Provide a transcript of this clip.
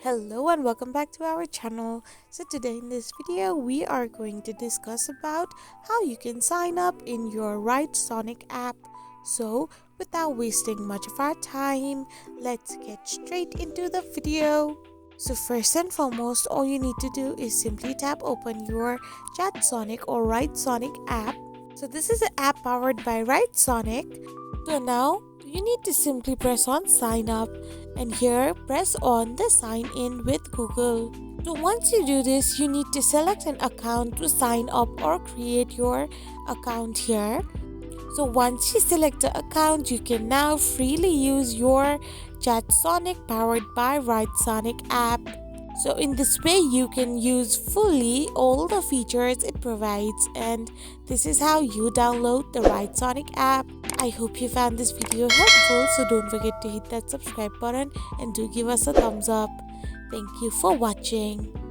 Hello and welcome back to our channel. So today in this video we are going to discuss about how you can sign up in your WriteSonic app. So without wasting much of our time, let's get straight into the video. So first and foremost, all you need to do is simply tap open your ChatSonic or WriteSonic app. So this is an app powered by WriteSonic. So now you need to simply press on sign up, and here press on the sign in with Google. So once you do this, you need to select an account to sign up or create your account here. So once you select the account, you can now freely use your ChatSonic powered by WriteSonic app. So in this way, you can use fully all the features it provides, and this is how you download the WriteSonic app. I hope you found this video helpful, so don't forget to hit that subscribe button and do give us a thumbs up. Thank you for watching.